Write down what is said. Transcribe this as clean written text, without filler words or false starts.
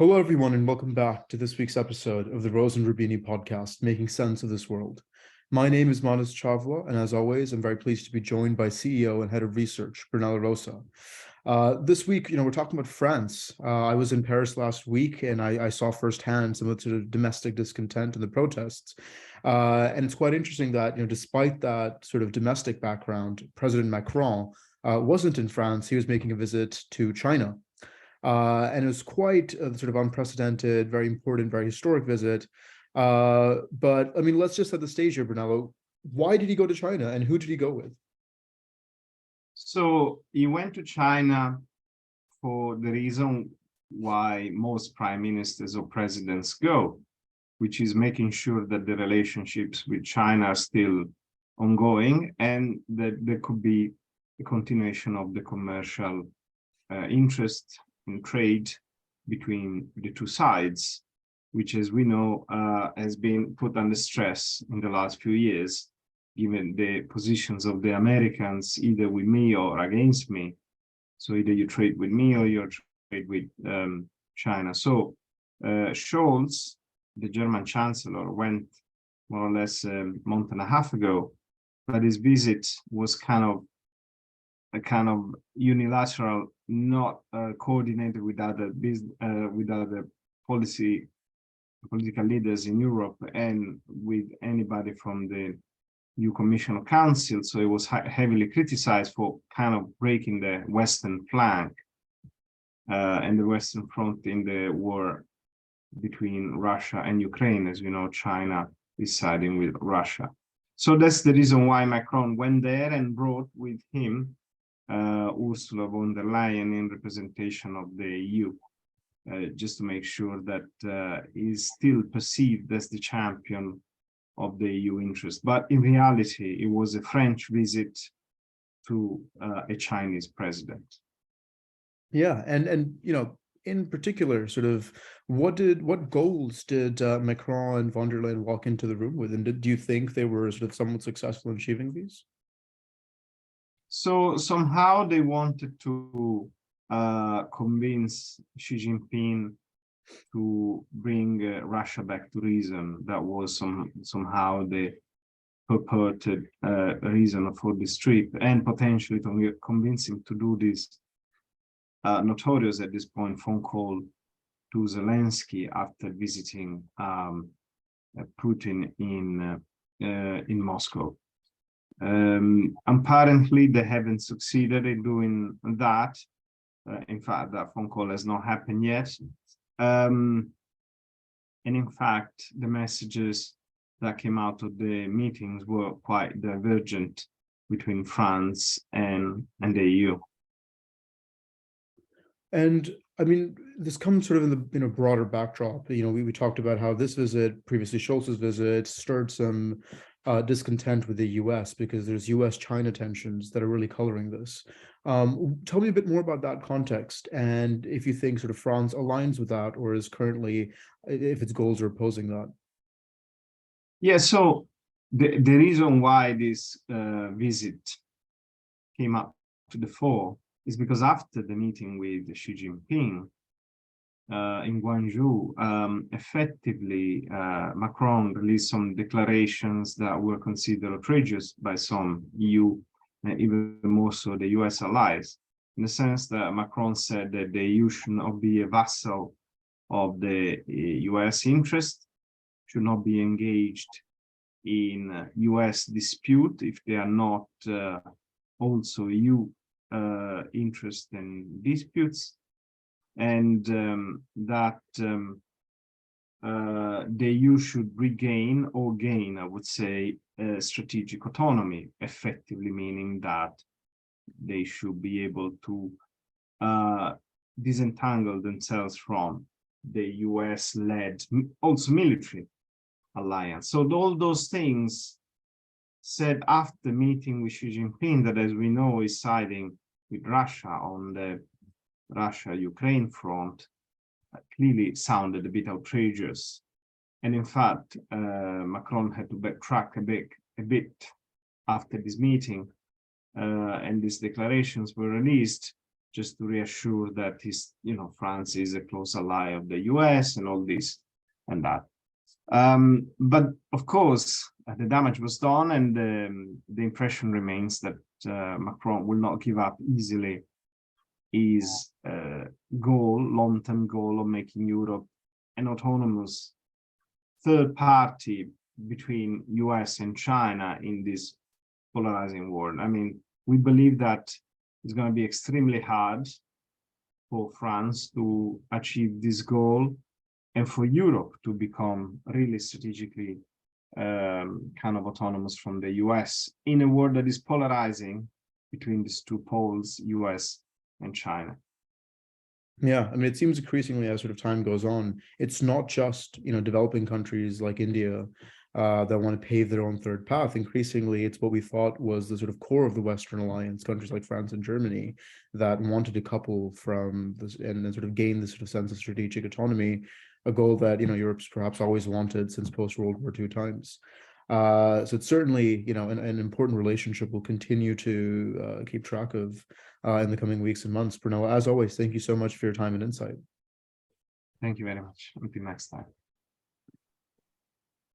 Hello, everyone, and welcome back to this week's episode of the Rose and Rubini podcast, Making Sense of This World. My name is Manas Chavla, and as always, I'm very pleased to be joined by CEO and Head of Research, Brunella Rosa. This week, we're talking about France. I was in Paris last week, and I saw firsthand some of the sort of domestic discontent and the protests. And it's quite interesting that, despite that sort of domestic background, President Macron wasn't in France. He was making a visit to China. And it was quite a sort of unprecedented, very important, very historic visit. But I mean, let's just set the stage here, Brunello. Why did he go to China and who did he go with? So he went to China for the reason why most prime ministers or presidents go, which is making sure that the relationships with China are still ongoing and that there could be a continuation of the commercial interest in trade between the two sides, which, as we know, has been put under stress in the last few years, given the positions of the Americans, either with me or against me. So either you trade with me or you trade with China. So Scholz, the German chancellor, went more or less a month and a half ago, but his visit was kind of unilateral, not coordinated with other political leaders in Europe and with anybody from the EU Commission or Council. So it was heavily criticized for kind of breaking the Western flank and the Western front in the war between Russia and Ukraine. As we know, China is siding with Russia. So that's the reason why Macron went there and brought with him Ursula von der Leyen in representation of the EU, just to make sure that he's still perceived as the champion of the EU interest. But in reality, it was a French visit to a Chinese president. Yeah, and in particular, sort of what goals did Macron and von der Leyen walk into the room with, and do you think they were sort of somewhat successful in achieving these? So somehow they wanted to convince Xi Jinping to bring Russia back to reason. That was somehow the purported reason for this trip, and potentially to convince him to do this notorious at this point phone call to Zelensky after visiting Putin in Moscow. Apparently, they haven't succeeded in doing that. In fact, that phone call has not happened yet. And in fact, the messages that came out of the meetings were quite divergent between France and the EU. And I mean, this comes sort of in the broader backdrop. We talked about how this visit, previously Scholz's visit, stirred some discontent with the US because there's US-China tensions that are really coloring this. Tell me a bit more about that context and if you think sort of France aligns with that or is currently, if its goals are opposing that. Yeah, so the reason why this visit came up to the fore is because after the meeting with Xi Jinping in Guangzhou, effectively Macron released some declarations that were considered outrageous by some EU and even more so the US allies, in the sense that Macron said that the EU should not be a vassal of the US interest, should not be engaged in US dispute if they are not also EU interest in disputes, and that the EU should regain or gain, I would say, strategic autonomy, effectively meaning that they should be able to disentangle themselves from the US-led, also military alliance. So all those things said after meeting with Xi Jinping, that, as we know, is siding with Russia on the Russia-Ukraine front, clearly sounded a bit outrageous. And in fact, Macron had to backtrack a bit after this meeting, and these declarations were released, just to reassure that France is a close ally of the US and all this and that. But of course, the damage was done, and the impression remains that Macron will not give up easily his long-term goal of making Europe an autonomous third party between US and China in this polarizing world. I mean, we believe that it's going to be extremely hard for France to achieve this goal, and for Europe to become really strategically kind of autonomous from the US in a world that is polarizing between these two poles, US and China. Yeah, I mean, it seems increasingly as sort of time goes on, it's not just, developing countries like India that want to pave their own third path. Increasingly, it's what we thought was the sort of core of the Western alliance, countries like France and Germany, that wanted to couple from this and then sort of gain this sort of sense of strategic autonomy, a goal that, Europe's perhaps always wanted since post-World War II times. So it's certainly, an important relationship we'll continue to keep track of in the coming weeks and months. Brunello, as always, thank you so much for your time and insight. Thank you very much. Until next time.